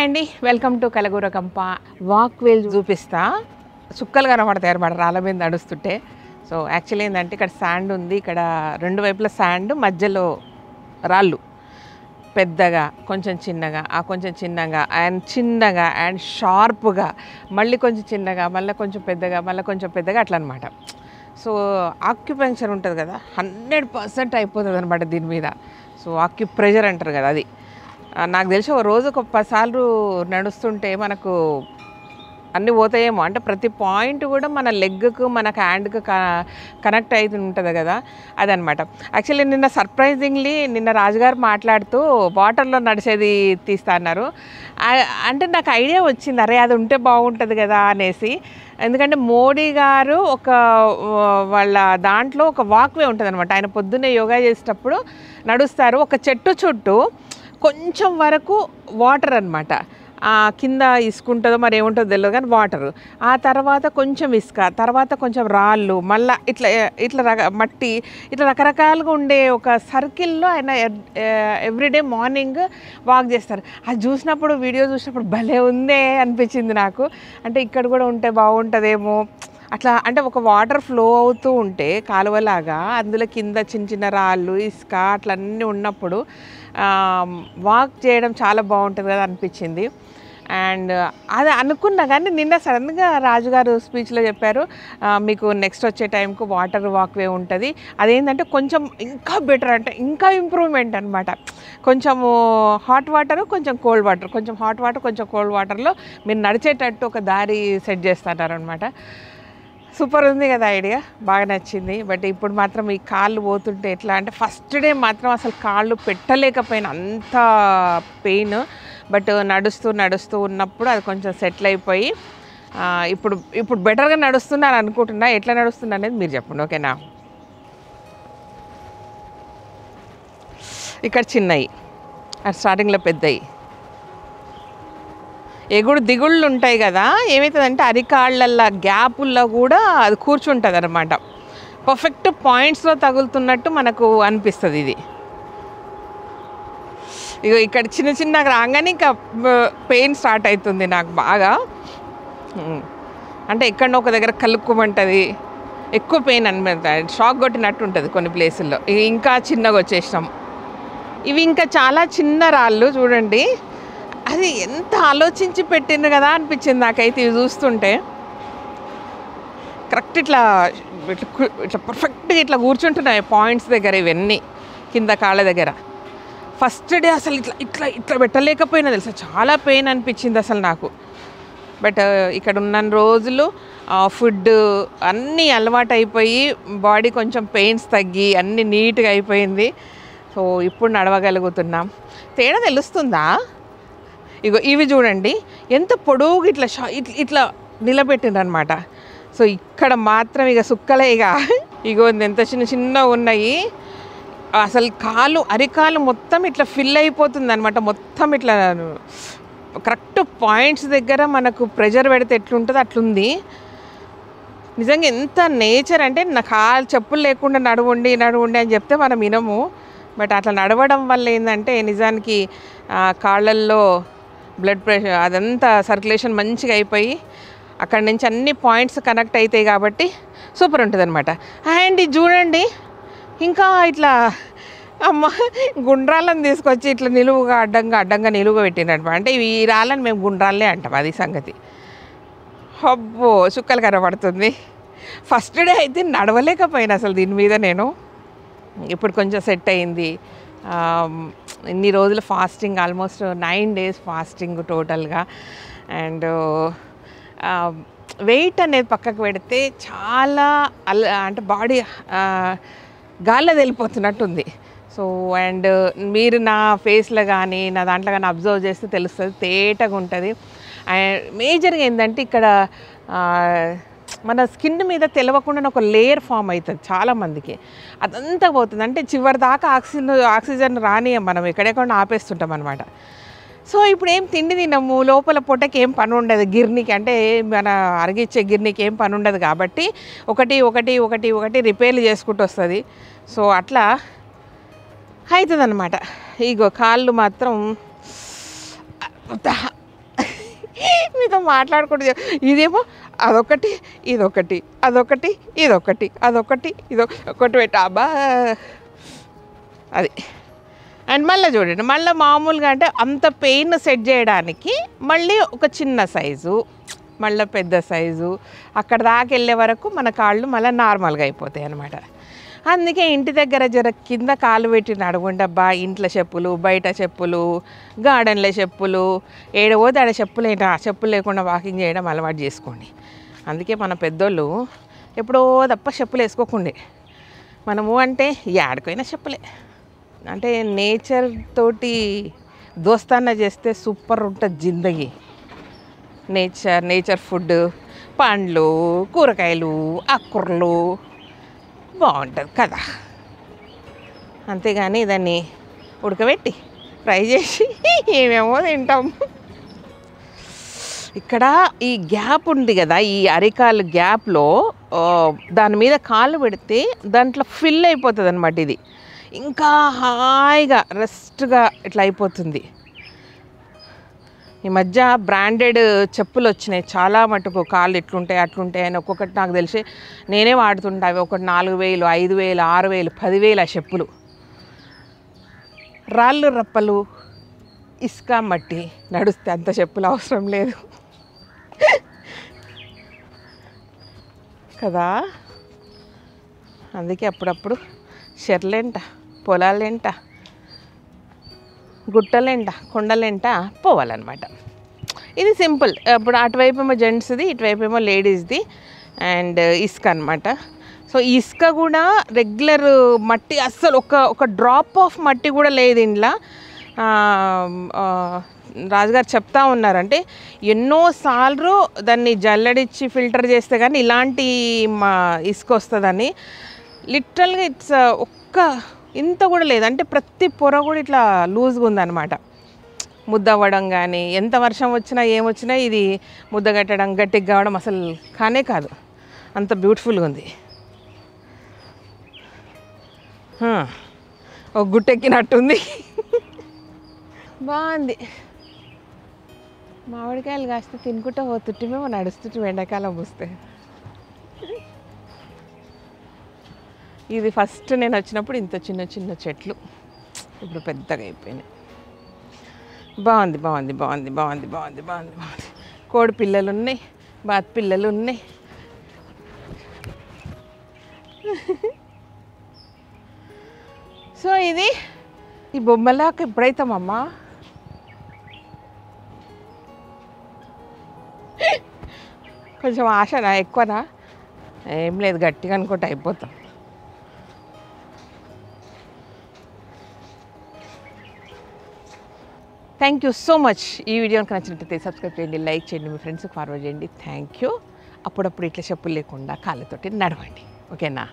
Hi అండి, welcome to కలగూరకంప. Walk వేల్ చూపిస్తా. చుక్కలు కనబడతాయి అన్నమాట రాళ్ళ మీద నడుస్తుంటే. సో యాక్చువల్లీ ఏంటంటే ఇక్కడ శాండ్ ఉంది, ఇక్కడ రెండు వైపుల శాండ్, మధ్యలో రాళ్ళు పెద్దగా, కొంచెం చిన్నగా, కొంచెం చిన్నగా అండ్ షార్ప్గా, మళ్ళీ కొంచెం చిన్నగా, మళ్ళీ కొంచెం పెద్దగా, మళ్ళీ కొంచెం పెద్దగా అట్లా అనమాట. సో ఆక్యుపెంచర్ ఉంటుంది కదా, 100% అయిపోతుంది అనమాట దీని మీద. సో ఆక్యుప్రెషర్ అంటారు కదా, అది నాకు తెలిసి ఒక రోజుకు 10 సార్లు నడుస్తుంటే మనకు అన్నీ పోతాయేమో. అంటే ప్రతి పాయింట్ కూడా మన లెగ్కు మన హ్యాండ్కు కనెక్ట్ అవుతూ ఉంటుంది కదా, అదనమాట. యాక్చువల్లీ నిన్న సర్ప్రైజింగ్లీ రాజుగారు మాట్లాడుతూ వాటర్లో నడిచేది తీస్తా అన్నారు. అంటే నాకు ఐడియా వచ్చింది, అరే అది ఉంటే బాగుంటుంది కదా అనేసి. ఎందుకంటే మోడీ గారు వాళ్ళ దాంట్లో ఒక వాక్వే ఉంటుంది అనమాట. ఆయన పొద్దున్నే యోగా చేసేటప్పుడు నడుస్తారు, ఒక చెట్టు చుట్టూ కొంచెం వరకు వాటర్ అనమాట. కింద ఇసుకుంటుందో మరి ఏముంటుందో తెలియదు కానీ వాటరు, ఆ తర్వాత కొంచెం ఇసుక, తర్వాత కొంచెం రాళ్ళు, మళ్ళీ ఇట్లా మట్టి, ఇట్లా రకరకాలుగా ఉండే ఒక సర్కిల్లో ఆయన ఎవ్రీడే మార్నింగ్ వాక్ చేస్తారు. అది చూసినప్పుడు, వీడియో చూసినప్పుడు భలే ఉందే అనిపించింది నాకు. అంటే ఇక్కడ కూడా ఉంటే బాగుంటుందేమో అట్లా. అంటే ఒక వాటర్ ఫ్లో అవుతూ ఉంటే కాలువలాగా, అందులో కింద చిన్న చిన్న రాళ్ళు, ఇసుక అట్లా అన్నీ ఉన్నప్పుడు వాక్ చేయడం చాలా బాగుంటుంది కదా అనిపించింది. అండ్ అది అనుకున్నా కానీ నిన్న సడన్గా రాజుగారు స్పీచ్లో చెప్పారు, మీకు నెక్స్ట్ వచ్చే టైంకు వాటర్ వాక్వే ఉంటుంది. అదేంటంటే కొంచెం ఇంకా బెటర్, అంటే ఇంకా ఇంప్రూవ్మెంట్ అనమాట. కొంచెము హాట్ వాటర్, కొంచెం కోల్డ్ వాటర్, కొంచెం హాట్ వాటర్, కొంచెం కోల్డ్ వాటర్లో మీరు నడిచేటట్టు ఒక దారి సెట్ చేస్తారనమాట. సూపర్ ఉంది కదా ఐడియా, బాగా నచ్చింది. బట్ ఇప్పుడు మాత్రం ఈ కాళ్ళు పోతుంటే ఎట్లా అంటే, ఫస్ట్ డే మాత్రం అసలు కాళ్ళు పెట్టలేకపోయినా, అంత పెయిన్. బట్ నడుస్తూ ఉన్నప్పుడు అది కొంచెం సెటిల్ అయిపోయి ఇప్పుడు బెటర్గా నడుస్తున్నాను అనుకుంటున్నా. ఎట్లా నడుస్తున్నా అనేది మీరు చెప్పండి, ఓకేనా? ఇక్కడ చిన్నవి, అది స్టార్టింగ్లో పెద్దవి, ఎగుడు దిగుళ్ళు ఉంటాయి కదా, ఏమవుతుందంటే అరికాళ్ళల్లో గ్యాపుల్లో కూడా అది కూర్చుంటుంది అనమాట. పర్ఫెక్ట్ పాయింట్స్లో తగులుతున్నట్టు మనకు అనిపిస్తుంది ఇది. ఇక ఇక్కడ చిన్నగా రాగానే ఇంకా పెయిన్ స్టార్ట్ అవుతుంది నాకు బాగా. అంటే ఎక్కడో ఒక దగ్గర కలుక్కుమంటుంది, ఎక్కువ పెయిన్ అనిపిస్తుంది, షాక్ కొట్టినట్టు ఉంటుంది కొన్ని ప్లేసుల్లో. ఇంకా చిన్నగా వచ్చేసినాం. ఇవి ఇంకా చాలా చిన్న రాళ్ళు చూడండి. అది ఎంత ఆలోచించి పెట్టిండ్రు కదా అనిపించింది నాకైతే ఇవి చూస్తుంటే. కరెక్ట్ ఇట్లా పర్ఫెక్ట్గా ఇట్లా కూర్చుంటున్నాయి పాయింట్స్ దగ్గర, ఇవన్నీ కింద కాళ్ళ దగ్గర. ఫస్ట్ డే అసలు ఇట్లా పెట్టలేకపోయినా తెలుసా, చాలా పెయిన్ అనిపించింది అసలు నాకు. బట్ ఇక్కడ ఉన్న రోజులు ఫుడ్ అన్నీ అలవాటు అయిపోయి, బాడీ కొంచెం పెయిన్స్ తగ్గి అన్నీ నీట్గా అయిపోయింది. సో ఇప్పుడు నడవగలుగుతున్నాం. తేడా తెలుస్తుందా? ఇవి చూడండి ఎంత పొడవుగా ఇట్లా నిలబెట్టిండ్రు అనమాట. సో ఇక్కడ మాత్రం ఇక సుక్కలే, ఇగో ఎంత చిన్నగా ఉన్నాయి. అసలు అరికాలు మొత్తం ఇట్లా ఫిల్ అయిపోతుంది అనమాట. మొత్తం ఇట్లా కరెక్ట్ పాయింట్స్ దగ్గర మనకు ప్రెషర్ పెడితే ఎట్లుంటుందో అట్లుంది. నిజంగా ఎంత నేచర్ అంటే, నా చెప్పులు లేకుండా నడవండి అని చెప్తే మనం వినము. బట్ అట్లా నడవడం వల్ల ఏంటంటే నిజానికి కాళ్ళల్లో బ్లడ్ ప్రెషర్ అదంతా సర్క్యులేషన్ మంచిగా అయిపోయి అక్కడి నుంచి అన్ని పాయింట్స్ కనెక్ట్ అవుతాయి కాబట్టి సూపర్ ఉంటుంది అనమాట. అండ్ ఇది చూడండి, ఇంకా ఇట్లా గుండ్రాలను తీసుకొచ్చి ఇట్లా నిలువుగా అడ్డంగా నిలువుగా పెట్టినట్టు. అంటే ఈ రాళ్ళని మేము గుండ్రాలే అంటాం, అది సంగతి. అబ్బో చుక్కలు కనబడుతుంది. ఫస్ట్ డే అయితే నడవలేకపోయినా అసలు దీని మీద నేను. ఇప్పుడు కొంచెం సెట్ అయింది. ఇన్ని రోజులు ఫాస్టింగ్, ఆల్మోస్ట్ 9 days ఫాస్టింగ్ టోటల్గా. అండ్ వెయిట్ అనేది పక్కకు పెడితే చాలా అంటే బాడీ గాల్లో వెళ్ళిపోతున్నట్టుంది. సో అండ్ మీరు నా ఫేస్లో కానీ నా దాంట్లో కానీ అబ్జర్వ్ చేస్తే తెలుస్తుంది, తేటగా ఉంటుంది. అండ్ మేజర్గా ఏంటంటే ఇక్కడ మన స్కిన్ మీద తెలవకుండా ఒక లేయర్ ఫామ్ అవుతుంది చాలామందికి, అదంతా పోతుంది. అంటే చివరి దాకా ఆక్సిజన్ రానియం, మనం ఎక్కడెక్కడ ఆపేస్తుంటాం అనమాట. సో ఇప్పుడు ఏం తిండి తినము, లోపల పొట్టకి ఏం పని ఉండదు, గిర్నీకి అంటే మన అరిగిచ్చే గిర్నీకి ఏం పని ఉండదు కాబట్టి ఒకటి రిపేర్లు చేసుకుంటూ వస్తుంది. సో అట్లా అవుతుంది అనమాట. ఇగో కాళ్ళు మాత్రం మీతో మాట్లాడుకుంటూ ఇదేమో అదొకటి ఇదొకటి అదొకటి ఇదొకటి అదొకటి ఇదొకటి పెట్టాబా అది. అండ్ మళ్ళీ చూడండి, మళ్ళీ మామూలుగా అంటే అంత పెయిన్ సెట్ చేయడానికి మళ్ళీ ఒక చిన్న సైజు, మళ్ళీ పెద్ద సైజు, అక్కడ దాకా వెళ్ళే వరకు మన కాళ్ళు మళ్ళీ నార్మల్గా అయిపోతాయి అన్నమాట. అందుకే ఇంటి దగ్గర జర కింద కాలు పెట్టి నడవండి అబ్బా. ఇంట్లో చెప్పులు, బయట చెప్పులు, గార్డెన్లో చెప్పులు, ఏడవోతే ఆడ చెప్పులు ఏంటి, ఆ చెప్పులు లేకుండా వాకింగ్ చేయడం అలవాటు చేసుకోండి. అందుకే మన పెద్దోళ్ళు ఎప్పుడో తప్ప చెప్పులు వేసుకోకుండే. మనము అంటే ఏడకైనా చెప్పులే. అంటే నేచర్ తోటి దోస్తాన్న చేస్తే సూపర్ ఉంటుంది జిందగీ. నేచర్ ఫుడ్, పండ్లు, కూరగాయలు, ఆకుకూరలు బాగుంటుంది కదా. అంతేగాని దాన్ని ఉడకబెట్టి ఫ్రై చేసి ఏమేమో తింటాం. ఇక్కడ ఈ గ్యాప్ ఉంది కదా, ఈ అరికాలు గ్యాప్లో దాని మీద కాళ్ళు పెడితే దాంట్లో ఫిల్ అయిపోతుంది అన్నమాట. ఇది ఇంకా హాయిగా రెస్ట్గా ఇట్లా అయిపోతుంది. ఈ మధ్య బ్రాండెడ్ చెప్పులు వచ్చినాయి చాలా మటుకు. కాళ్ళు ఇట్లుంటాయి అట్లుంటాయి అని ఒక్కొక్కటి నాకు తెలిసి నేనే వాడుతుంటా. అవి ఒకటి 4000, 5000, 6000, 10,000 ఆ చెప్పులు. రాళ్ళు రప్పలు, ఇసుక మట్టి నడుస్తే అంత చెప్పులు అవసరం లేదు కదా. అందుకే అప్పుడప్పుడు చెర్లేంట, పొలాలేంట, గుట్టలేంట, కొండలేంట పోవాలన్నమాట. ఇది సింపుల్. ఇప్పుడు అటువైపు ఏమో జెంట్స్ది, ఇటువైపు ఏమో లేడీస్ది. అండ్ ఇసుక అనమాట. సో ఇసుక కూడా రెగ్యులర్ మట్టి అస్సలు ఒక డ్రాప్ ఆఫ్ మట్టి కూడా లేదు ఇంట్లో. రాజుగారు చెప్తా ఉన్నారంటే ఎన్నోసార్లు దాన్ని జల్లడిచ్చి ఫిల్టర్ చేస్తే కానీ ఇలాంటి ఇసుక వస్తుందని. లిటరల్గా ఇట్స్ ఇంత కూడా లేదు. అంటే ప్రతి పొర కూడా ఇట్లా లూజ్గా ఉందన్నమాట. ముద్ద అవ్వడం కానీ, ఎంత వర్షం వచ్చినా ఏమొచ్చినా ఇది ముద్ద కట్టడం, గట్టిగా కావడం అసలు కానే కాదు. అంత బ్యూటిఫుల్గా ఉంది. ఒక గుట్టెక్కినట్టుంది. బాగుంది. మామిడికాయలు కాస్తే తినుకుంటూ పోతుంటే మేము నడుస్తుంటే ఎండాకాలం వస్తే. ఇది ఫస్ట్ నేను వచ్చినప్పుడు ఇంత చిన్న చిన్న చెట్లు, ఇప్పుడు పెద్దగా అయిపోయినాయి. బాగుంది బాగుంది బాగుంది బాగుంది బాగుంది బాగుంది బాగుంది. కోడి పిల్లలు ఉన్నాయి, బాత్ పిల్లలు ఉన్నాయి. సో ఇది ఈ బొమ్మలాక ఎప్పుడైతామమ్మా? కొంచెం ఆశనా ఎక్కువనా? ఏం లేదు, గట్టిగా అనుకుంటే అయిపోతాం. Thank you so much. ఈ వీడియో కనుక నచ్చినట్లయితే సబ్స్క్రైబ్ చేయండి, లైక్ చేయండి, మీ ఫ్రెండ్స్కి ఫార్వర్డ్ చేయండి. Thank you. అప్పుడప్పుడు ఇట్లా చెప్పులు లేకుండా కాళ్ళతోటి నడవండి. ఓకేనా?